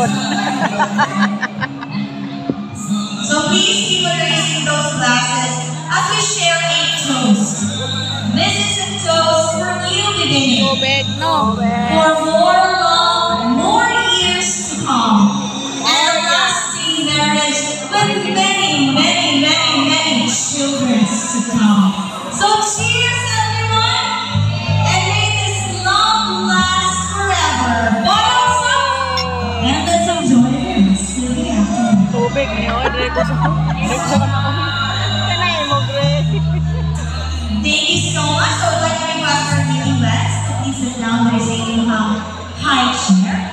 likod. So please keep on raising those glasses as we share a toast. This is a toast for new beginning. Tubig, no? For more long, more years to come. And a lasting marriage with many, many, many, many children to come. So cheers, everyone! And may this love last forever. Bottoms up! And let's enjoy the rest of the afternoon. Tubig niyo, Drego sa kanay mo, Gre. Thank you so much. So I'd like to request our meeting guests to please sit down by saying high chair.